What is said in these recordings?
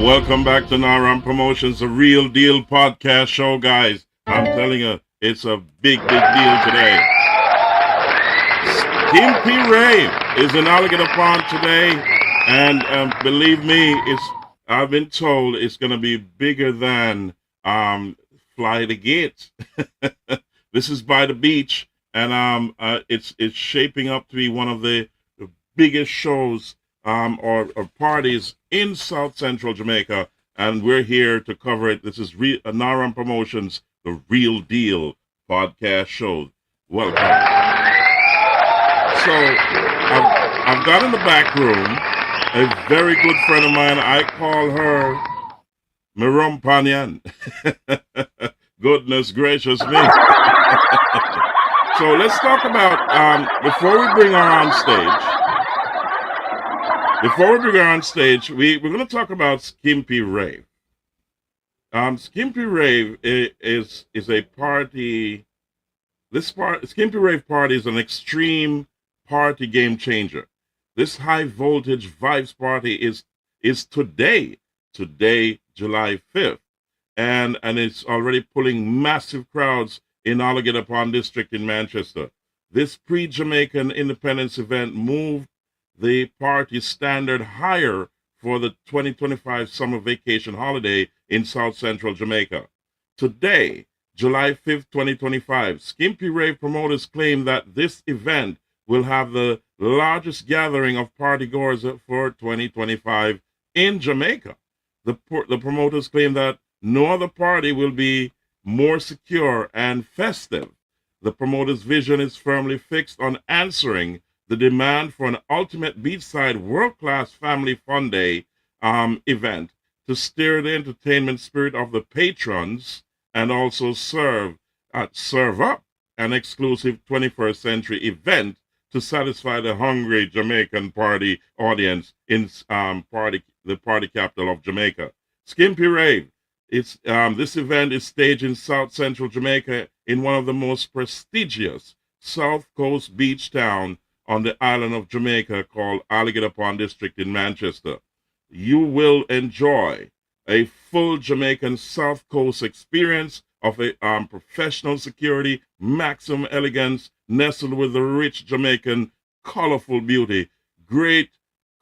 Welcome back to Naram Promotions, the real deal podcast show, guys. I'm telling you, it's a big, big deal today. Skimpy Rave is in Alligator Pond today, and believe me, I've been told it's going to be bigger than Fly the Gate. This is by the beach, and it's shaping up to be one of the biggest shows or parties in South Central Jamaica, and we're here to cover it. This is Naram Promotions, the real deal podcast show. Welcome. So I've got in the back room a very good friend of mine. I call her Mirum Panyan. Goodness gracious me. So let's talk about, before we bring her on stage, we're going to talk about Skimpy Rave. Skimpy Rave is a party. Skimpy Rave Party is an extreme party game changer. This high voltage vibes party is today, July 5th, and it's already pulling massive crowds in Alligator Pond District in Manchester. This pre-Jamaican Independence event moved the party standard higher for the 2025 summer vacation holiday in South Central Jamaica. Today, July 5th, 2025, Skimpy Rave promoters claim that this event will have the largest gathering of partygoers for 2025 in Jamaica. The promoters claim that no other party will be more secure and festive. The promoters' vision is firmly fixed on answering the demand for an ultimate beachside world-class family fun day event to stir the entertainment spirit of the patrons and also serve up an exclusive 21st century event to satisfy the hungry Jamaican party audience in the party capital of Jamaica. Skimpy Rave. This event is staged in South Central Jamaica in one of the most prestigious South Coast beach town on the island of Jamaica called Alligator Pond District in Manchester. You will enjoy a full Jamaican South Coast experience of a professional security, maximum elegance, nestled with the rich Jamaican colorful beauty, great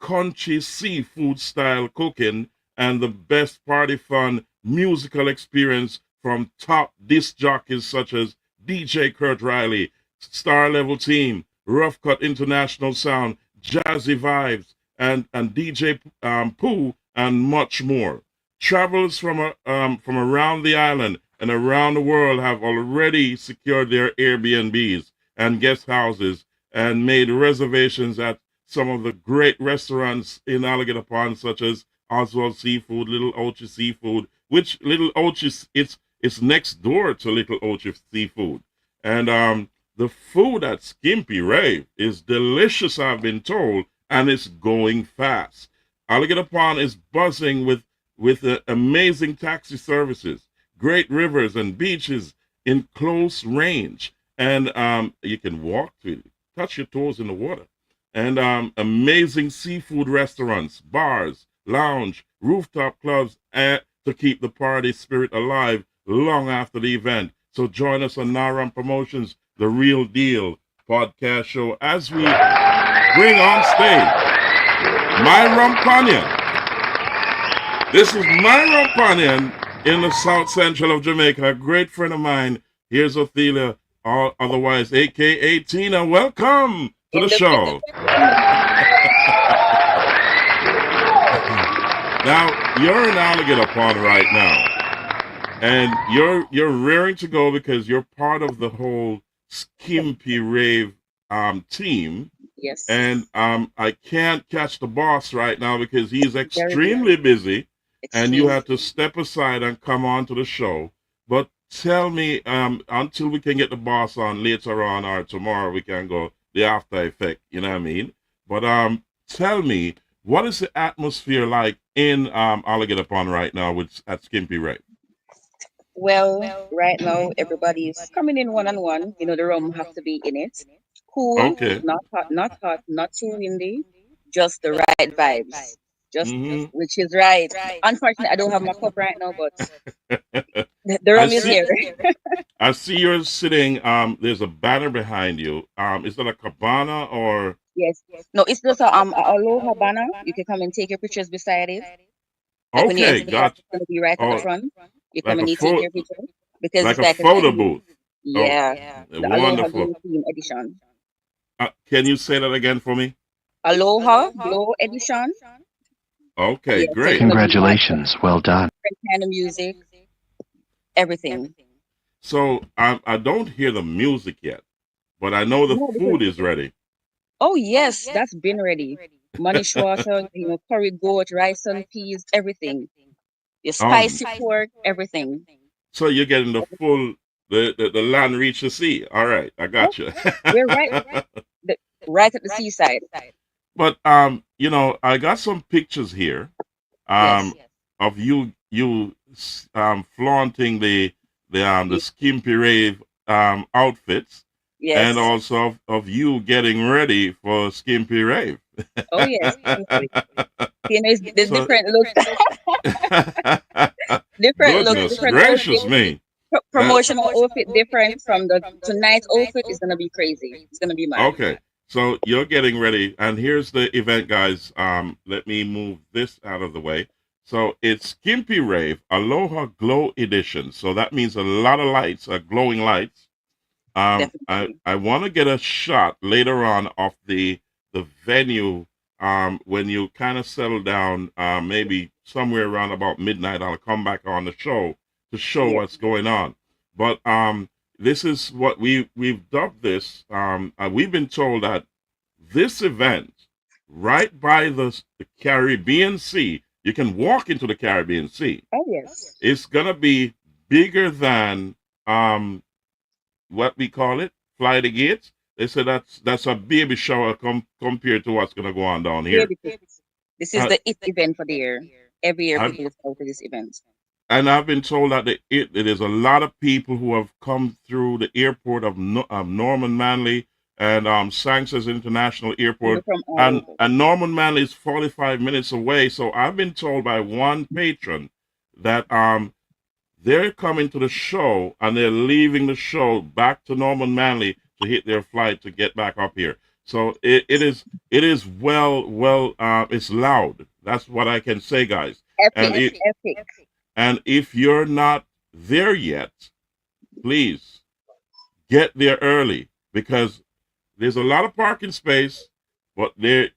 crunchy seafood style cooking, and the best party fun musical experience from top disc jockeys such as DJ Kurt Riley, Star Level Team, RUFFCUT International Sound, JAZZY VIBEZ, and DJ POOH, and much more. Travelers from around the island and around the world have already secured their Airbnbs and guest houses and made reservations at some of the great restaurants in Alligator Pond, such as Oswald Seafood, Little Ochi Seafood, which Little Ochi, it's next door to Little Ochi Seafood. And the food at Skimpy Rave is delicious, I've been told, and it's going fast. Alligator Pond is buzzing with amazing taxi services, great rivers and beaches in close range, and you can walk to touch your toes in the water, and amazing seafood restaurants, bars, lounge, rooftop clubs to keep the party spirit alive long after the event. So join us on Naram Promotions, the real deal podcast show, as we bring on stage Myron Panyan. This is Myron Panyan in the South Central of Jamaica, a great friend of mine. Here's Othelia, otherwise aka Tina. Welcome to the show. Now, you're in Alligator Pond right now, and you're raring to go because you're part of the whole Skimpy Rave team. Yes. And I can't catch the boss right now because he's extremely busy, and you have to step aside and come on to the show. But tell me, until we can get the boss on later on or tomorrow, we can go the after effect, you know what I mean? But tell me, what is the atmosphere like in Alligator Pond right now at Skimpy Rave? Well, right now everybody's coming in one on one. You know, the room have to be in it. Cool, Okay. not hot, not too windy, just the right vibes. just Mm-hmm. which is right. Unfortunately, I don't have my cup right now, but the I rum is see. here. I see you're sitting. There's a banner behind you. Is that a cabana or Yes. No, it's just a aloha banner. You can come and take your pictures beside it. Like when you okay? enter the park, Got it's gonna be right at the oh, front. You come like a and you take photo, your picture because like it's a like a photo theme. booth. Oh, Yeah. The Aloha wonderful. Glow Theme Edition. Can you say that again for me? Aloha Glow Edition. Okay, Yeah, so it's great. gonna be mad fun. Congratulations. Well done. Different kind of music, everything. So I don't hear the music yet, but I know the No, because food is ready. oh yes, that's been ready. Manish water, curry goat, rice and peas, everything. Your Um, spicy pork, everything. so you're getting the full the land reach the sea. All right, I Oh, got you. we're the, right at the seaside. But I got some pictures here Yes. of you flaunting the Ye- skimpy rave outfits, and Yes. also of you getting ready for skimpy rave. Oh yes. Definitely. It's the So different looks, different looks, goodness different gracious outfit, me. Uh, promotional outfit different from the tonight's outfit is gonna be crazy. It's gonna be mad. okay, so you're getting ready, and here's the event, guys. Let me move this out of the way. So it's Skimpy Rave Aloha Glow Edition. So that means a lot of lights, glowing lights. I Definitely. I want to get a shot later on of the venue. When you kind of settle down, maybe somewhere around about midnight, I'll come back on the show to show Yes. what's going on. But this is what we've dubbed this. We've been told that this event, right by the Caribbean Sea, you can walk into the Caribbean Sea. Oh yes. It's gonna be bigger than um, what we call it, fly the gates. They said that's a baby shower compared to what's gonna go on down Yeah, here. because this is Uh, the it event for the year. Every year I've, people look forward to this event. and I've been told that there's a lot of people who have come through the airport of Norman Manley and Sanchez International People Airport, from all and over. Norman Manley is 45 minutes away. So I've been told by one patron that they're coming to the show and they're leaving the show back to Norman Manley to hit their flight to get back up here. So it is it's loud. That's what I can say, guys. And Epic, it, epic. and if you're not there yet, please get there early because there's a lot of parking space, but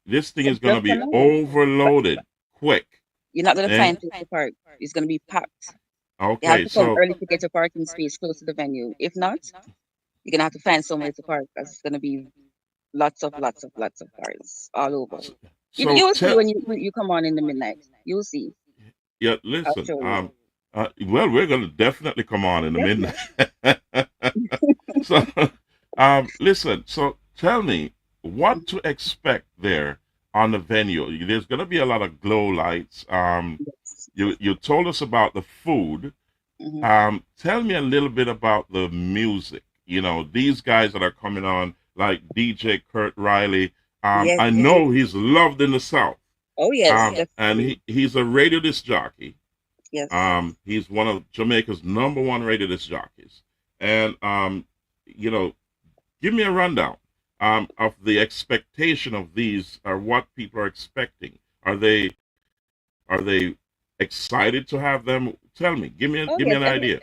this thing So is going to just be tonight, but overloaded quick. you're not gonna And find place to park. It's gonna be packed. You have okay, to come so early to get your parking space close to the venue. If not, you're gonna have to find somewhere to park because it's gonna be lots of cars all over. so, You so you'll see tell when you come on in the midnight. You'll see. yeah, I'll listen. show you. Well, we're going to definitely come on in a minute. Definitely. So, listen. So, tell me what to expect there on the venue. There's going to be a lot of glow lights. Yes. You told us about the food. Hmm. Tell me a little bit about the music. These guys that are coming on, like DJ Kurt Riley. Yes. I know he's loved in the South. Oh yes, And definitely. he's a radio disc jockey. Yes. He's one of Jamaica's number one radio disc jockeys. And you know, give me a rundown of the expectation of these, or what people are expecting. Are they excited to have them? Tell me. Give me Oh give me yes. an idea.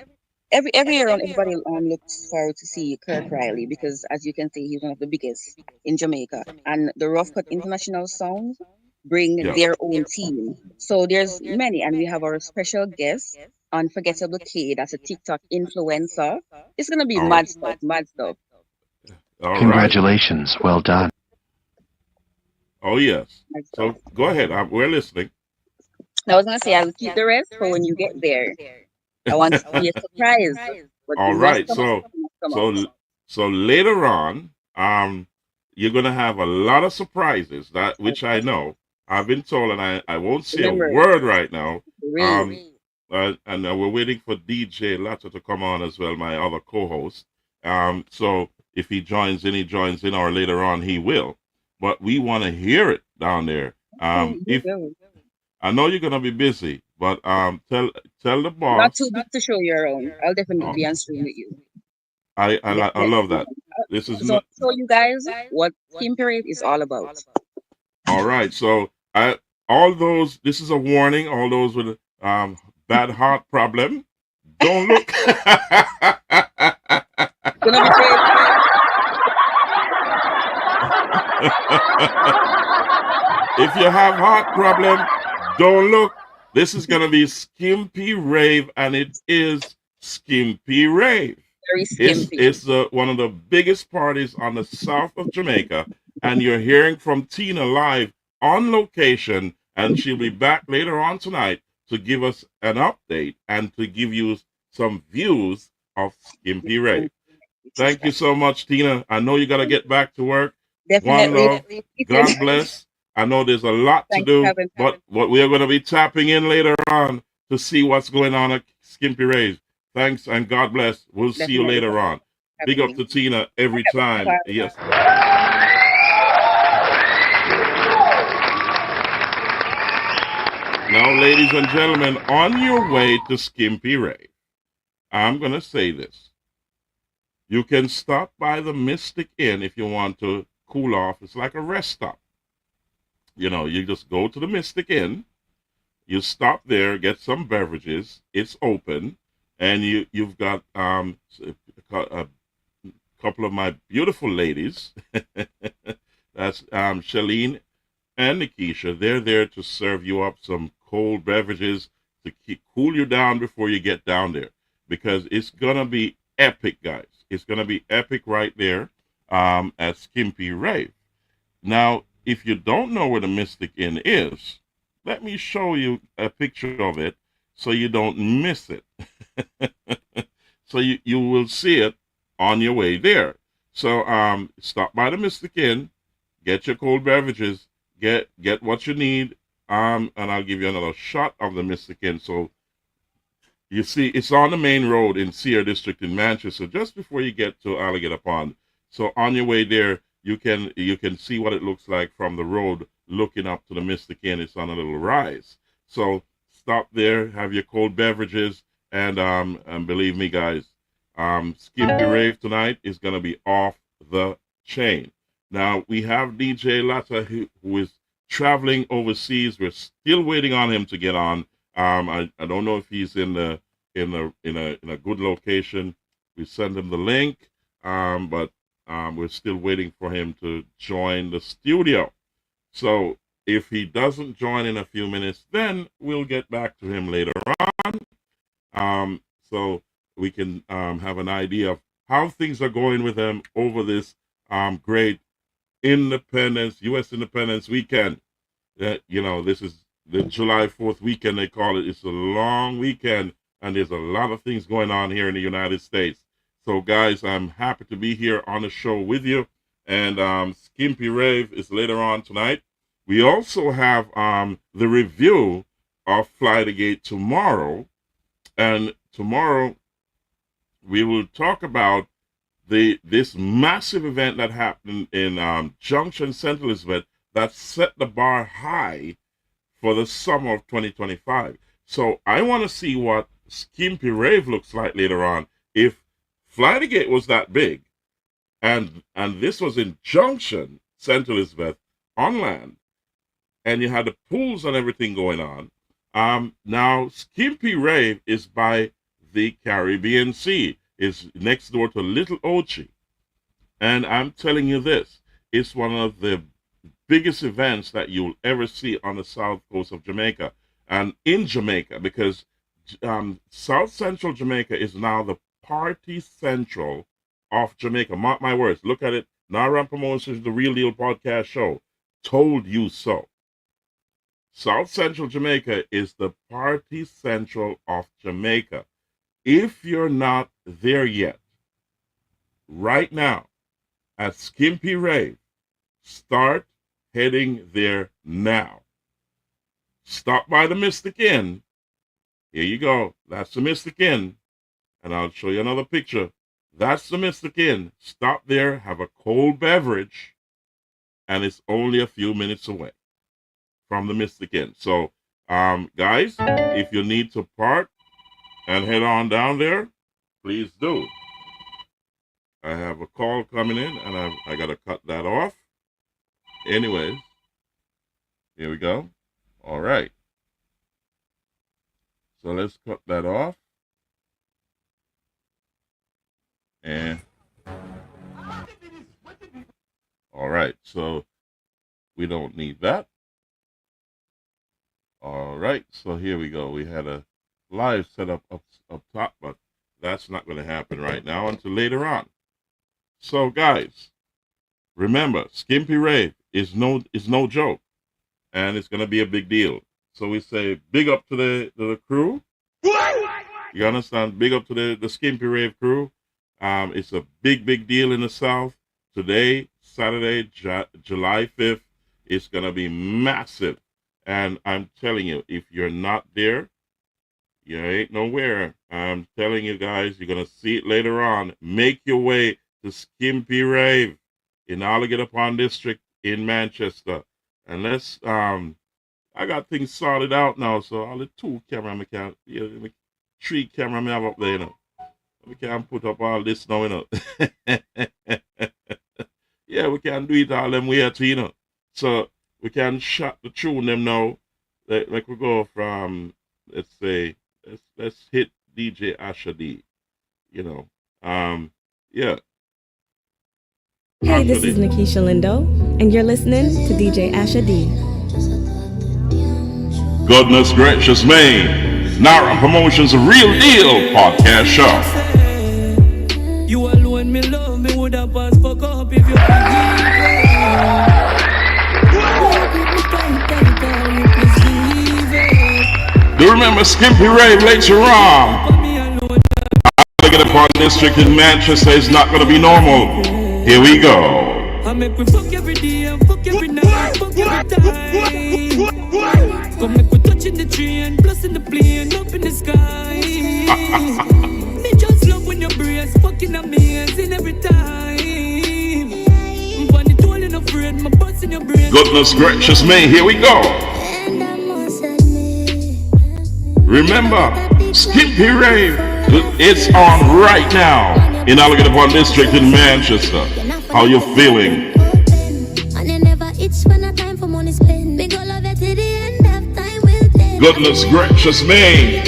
Every year on everybody looks forward to see Kirk Riley because as you can see he's one of the biggest in Jamaica and the Rough Cut International Sound bring Yeah. their own team. So there's many and we have our special guest, Unforgettable K, that's a TikTok influencer. It's gonna be All mad stuff, mad stuff. all right. Congratulations. Well done. Oh yes. Mad stuff. So go ahead. We're listening. I was gonna say I'll keep the rest for when you get there. I want it to be a surprise. But All it must right. come out. So It must come out. so so later on, you're gonna have a lot of surprises that which I know. I've been told, and I won't say a Remember, word right now. real. Um, and we're waiting for DJ Latta to come on as well, my other co-host. So if he joins in, he joins in, or later on he will. But we want to hear it down there. Okay, you If will. I know you're gonna be busy, but tell the Not boss. too big to show you around. I'll definitely Oh, be on stream with you. I love that. This is So show you guys what Skimpy Rave is all about. all right. So all those. This is a warning. All those with bad heart problem, don't look. It's gonna be great. If you have heart problem, don't look. This is gonna be Skimpy Rave, and it is Skimpy Rave. Very skimpy. It's one of the biggest parties on the south of Jamaica, and you're hearing from Tina live on location, and she'll be back later on tonight to give us an update and to give you some views of Skimpy Rave. Thank you so much, Tina. I know you got to get back to work. One Definitely. love. God bless. I know there's a lot to Thanks for do, having me. but what we are going to be tapping in later on to see what's going on at Skimpy Rave. Thanks and God bless. We'll see you Definitely. later on. Big up to Tina every time. Bye. Yes. Now, ladies and gentlemen, on your way to Skimpy Rave, I'm going to say this. You can stop by the Mystic Inn if you want to cool off. It's like a rest stop. You know, you just go to the Mystic Inn, you stop there, get some beverages. It's open, and you've got a couple of my beautiful ladies. That's Shalene and Nikisha. They're there to serve you up some cold beverages to cool you down before you get down there, because it's gonna be epic, guys. It's gonna be epic right there at Skimpy Rave. Now, if you don't know where the Mystic Inn is, let me show you a picture of it so you don't miss it. So you will see it on your way there. So stop by the Mystic Inn, get your cold beverages, get what you need, and I'll give you another shot of the Mystic Inn. So you see, it's on the main road in Sierra District in Manchester, just before you get to Alligator Pond. So on your way there, you can see what it looks like from the road looking up to the Mystic Inn. It's on a little rise. So stop there, have your cold beverages, and believe me, guys, Skimpy Rave tonight is gonna be off the chain. Now we have DJ Latta who is traveling overseas. We're still waiting on him to get on. I don't know if he's in a good location. We send him the link, but we're still waiting for him to join the studio. So if he doesn't join in a few minutes, then we'll get back to him later on. So we can have an idea of how things are going with him over this great U.S. Independence weekend. You know, this is the July 4th weekend, they call it. It's a long weekend, and there's a lot of things going on here in the United States. So, guys, I'm happy to be here on the show with you. And Skimpy Rave is later on tonight. We also have the review of Fly the Gate tomorrow. And tomorrow we will talk about this massive event that happened in Junction, St. Elizabeth, that set the bar high for the summer of 2025. So I want to see what Skimpy Rave looks like later on. If Fly the Gate was that big, and this was in Junction, St. Elizabeth, on land, and you had the pools and everything going on. Now Skimpy Rave is by the Caribbean Sea. It's next door to Little Ochi. And I'm telling you this, it's one of the biggest events that you'll ever see on the south coast of Jamaica and in Jamaica, because South Central Jamaica is now the party central of Jamaica. Mark my words. Look at it. Naran Promotions, the Real Deal podcast show, told you so. South Central Jamaica is the party central of Jamaica. If you're not there yet, right now at Skimpy Rave, start heading there now. Stop by the Mystic Inn. Here you go. That's the Mystic Inn. And I'll show you another picture. That's the Mystic Inn. Stop there, have a cold beverage, and it's only a few minutes away from the Mystic Inn. So Guys, if you need to park and head on down there, please do. I have a call coming in, and I got to cut that off. Anyways, here we go. All right. So let's cut that off. And all right, so we don't need that. All right, so here we go. We had a live setup up top, but that's not going to happen right now until later on. So guys, remember, Skimpy Rave is no joke, and it's going to be a big deal. So we say big up to the crew. You understand? Big up to the Skimpy Rave crew. It's a big deal in the South. Today, Saturday, July 5th, it's going to be massive. And I'm telling you, if you're not there, you ain't nowhere. I'm telling you guys, you're going to see it later on. Make your way to Skimpy Rave in Alligator Pond District in Manchester. And let's, I got things sorted out now, so all the 2 camera, 3 camera I have up there, you know. We can put up all this now, you know. Yeah, we can do it all them way too, you know. So we can shut the tune them now. Like we go from, let's say, let's hit DJ Asha D, you know. Yeah. Hey, this is Nikisha Lindo, and you're listening to DJ Asha D. Goodness gracious me. Nara Promotions a real deal podcast show. You alone, me love, me would have passed fuck up if you Do remember Skimpy Rave later on? Alligator Pond District in Manchester is not going to be normal. Here we go. I make we fuck every day and fuck every night, fuck every time. Come make we touch in the tree and plus in the plane, up in the sky. Me just love when your brains fucking amazing every time. I'm funny told in a friend, my bust in your brain. Goodness gracious me, here we go. Remember, Skimpy Rave, it's on right now in Alligator Pond District in Manchester. How you feeling? Goodness gracious me.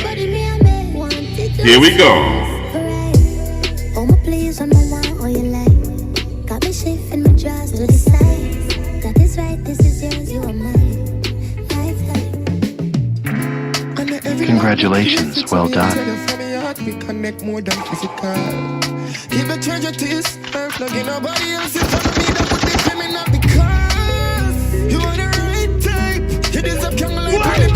Here we go. Congratulations, well done. We connect more than physical. Give a treasure to his earth, like nobody else is on me. That would be criminal because you are the right type. You deserve jungle like white.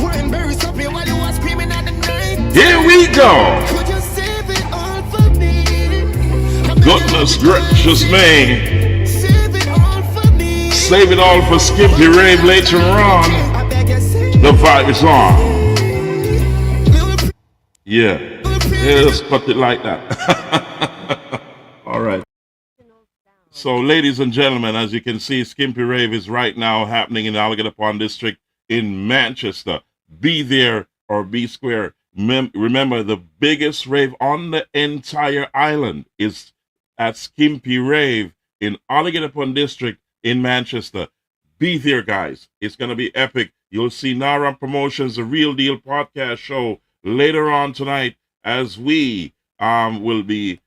When berries up here while you are screaming at the night. Here we go. Could you save it all for me? Goodness gracious me. Save it all for me. Save it all for Skimpy Rave later on. The vibe is on. Yeah, let's put it like that. All right. So, ladies and gentlemen, as you can see, Skimpy Rave is right now happening in the Alligator Pond District in Manchester. Be there or be square. Remember, the biggest rave on the entire island is at Skimpy Rave in Alligator Pond District in Manchester. Be there, guys. It's going to be epic. You'll see Nara Promotions, the Real Deal podcast show, later on tonight, as we will be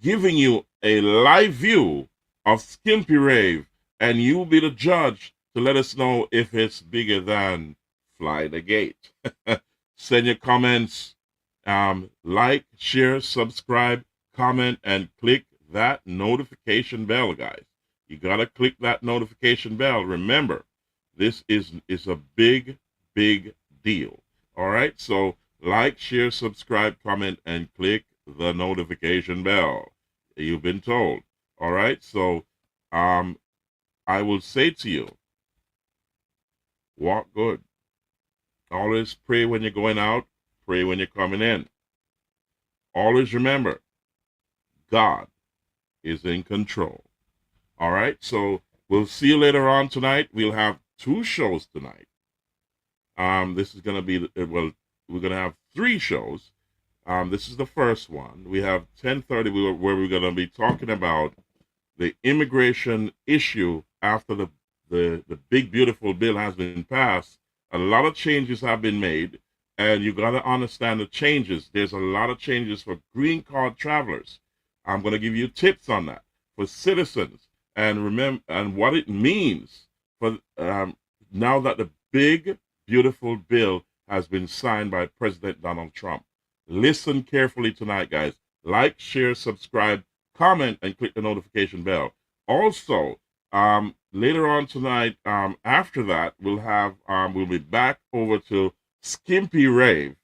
giving you a live view of Skimpy Rave, and you'll be the judge to let us know if it's bigger than Fly the Gate. Send your comments, like, share, subscribe, comment, and click that notification bell, guys. You gotta click that notification bell. Remember, this is a big deal. All right, so like, share, subscribe, comment, and click the notification bell. You've been told. All right. So, I will say to you, walk good. Always pray when you're going out. Pray when you're coming in. Always remember, God is in control. All right. So we'll see you later on tonight. We'll have 2 shows tonight. This is going to be, well, we're going to have 3 shows. This is the first one. We have 10:30 where we're going to be talking about the immigration issue after the big, beautiful bill has been passed. A lot of changes have been made, and you got to understand the changes. There's a lot of changes for green card travelers. I'm going to give you tips on that for citizens, and remember, and what it means for now that the big, beautiful bill has been signed by President Donald Trump. Listen carefully tonight, guys. Like, share, subscribe, comment, and click the notification bell. Also, later on tonight, after that, we'll be back over to Skimpy Rave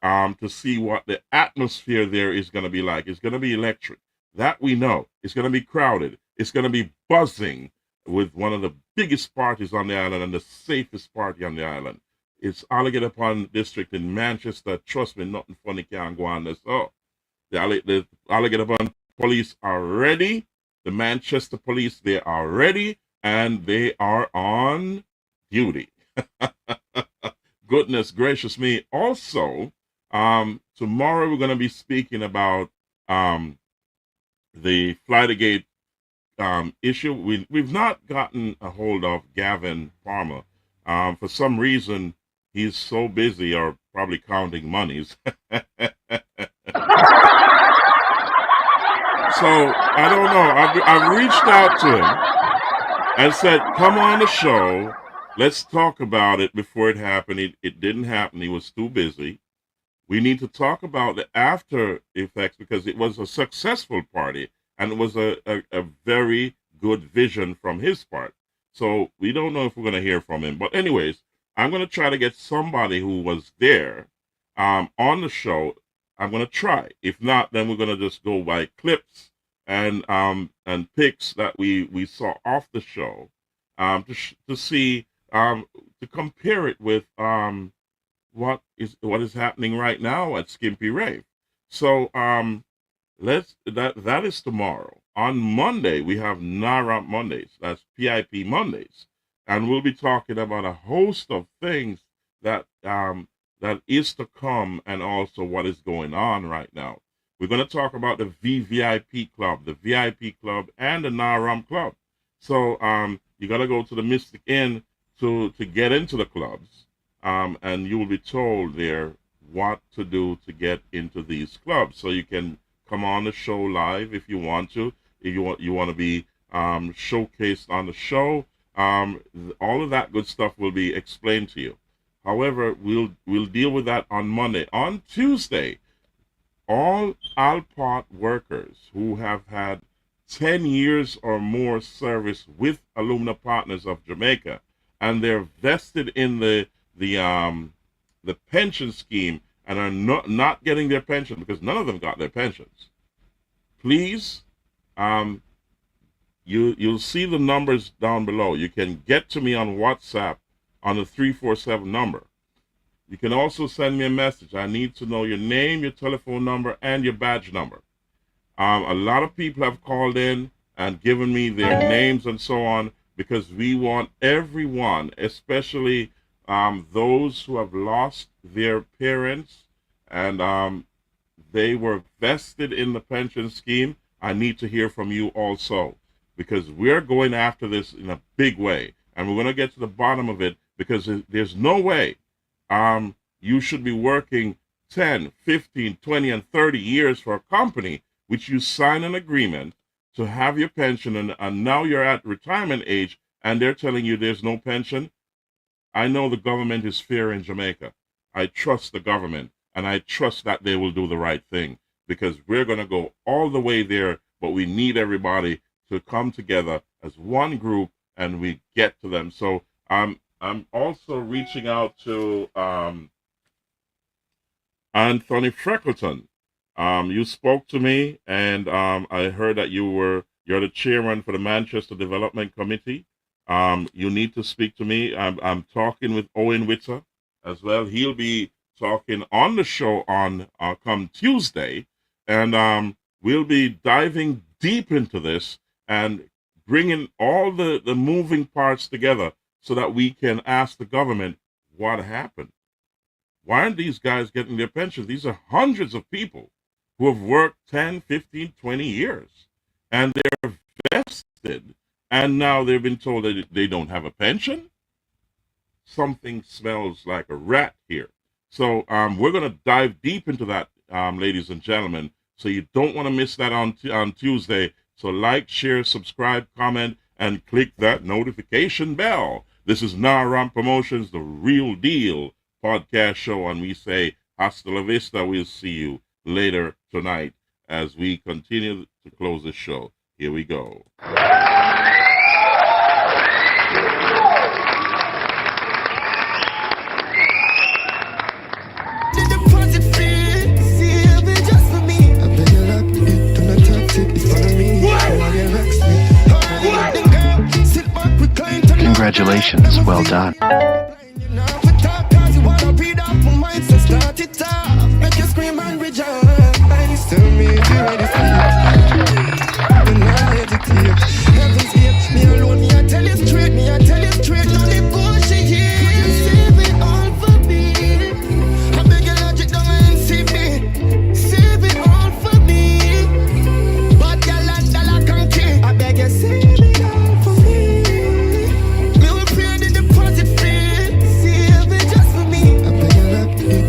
to see what the atmosphere there is going to be like. It's going to be electric. That we know. It's going to be crowded. It's going to be buzzing with one of the biggest parties on the island and the safest party on the island. It's Alligator Pond District in Manchester. Trust me, nothing funny can go on there. So the Alligator Pond police are ready. The Manchester police, they are ready, and they are on duty. Goodness gracious me. Also, tomorrow we're going to be speaking about the Flygate issue. We've not gotten a hold of Gavin Palmer. For some reason, he's so busy, or probably counting monies. So I don't know. I've reached out to him and said, "Come on the show. Let's talk about it before it happened." It didn't happen. He was too busy. We need to talk about the after effects because it was a successful party and it was a very good vision from his part. So we don't know if we're going to hear from him. But anyways, I'm going to try to get somebody who was there on the show. I'm going to try. If not, then we're going to just go by clips and pics that we saw off the show to see, to compare it with what is happening right now at Skimpy Rave. So that is tomorrow. On Monday we have NARA Mondays. That's PIP Mondays, and we'll be talking about a host of things that is to come, and also what is going on right now. We're going to talk about the VVIP Club, the VIP Club, and the NARAM Club. So you got to go to the Mystic Inn to get into the clubs. And you will be told there what to do to get into these clubs. So you can come on the show live if you want to. If you want to be showcased on the show, all of that good stuff will be explained to you. However, we'll deal with that on Monday. On Tuesday, all Alpart workers who have had 10 years or more service with Alumna Partners of Jamaica, and they're vested in the pension scheme and are not getting their pension because none of them got their pensions. Please, you'll see the numbers down below. You can get to me on WhatsApp on the 347 number. You can also send me a message. I need to know your name, your telephone number, and your badge number. A lot of people have called in and given me their names and so on because we want everyone, especially those who have lost their parents and they were vested in the pension scheme. I need to hear from you also because we're going after this in a big way, and we're going to get to the bottom of it because there's no way you should be working 10, 15, 20, and 30 years for a company which you sign an agreement to have your pension, and now you're at retirement age and they're telling you there's no pension. I know the government is fair in Jamaica. I trust the government, and I trust that they will do the right thing because we're going to go all the way there, but we need everybody to come together as one group and we get to them. So I'm also reaching out to Anthony Freckleton. You spoke to me, and I heard that you're the chairman for the Manchester Development Committee. You need to speak to me. I'm talking with Owen Witter as well. He'll be talking on the show on come Tuesday, and we'll be diving deep into this and bringing all the moving parts together so that we can ask the government, what happened. Why aren't these guys getting their pensions? These are hundreds of people who have worked 10, 15, 20 years, and they're vested, and now they've been told that they don't have a pension? Something smells like a rat here. So we're going to dive deep into that, ladies and gentlemen, so you don't want to miss that on Tuesday. So like, share, subscribe, comment, and click that notification bell. This is Naram Promotions, the real deal podcast show, and we say hasta la vista. We'll see you later tonight as we continue to close the show. Here we go. Congratulations, well done.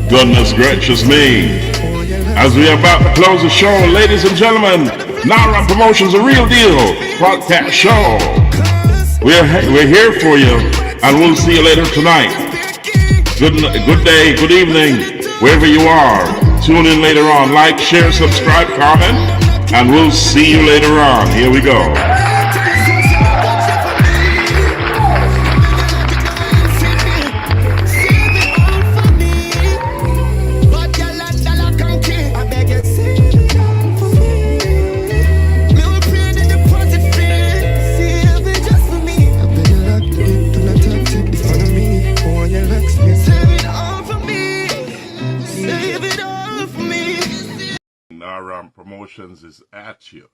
Goodness gracious me. As we are about to close the show, ladies and gentlemen, Naram Promotions, a real deal podcast show. We're here for you, and we'll see you later tonight. Good day, good evening, wherever you are. Tune in later on. Like, share, subscribe, comment, and we'll see you later on. Here we go. Promotions is at you.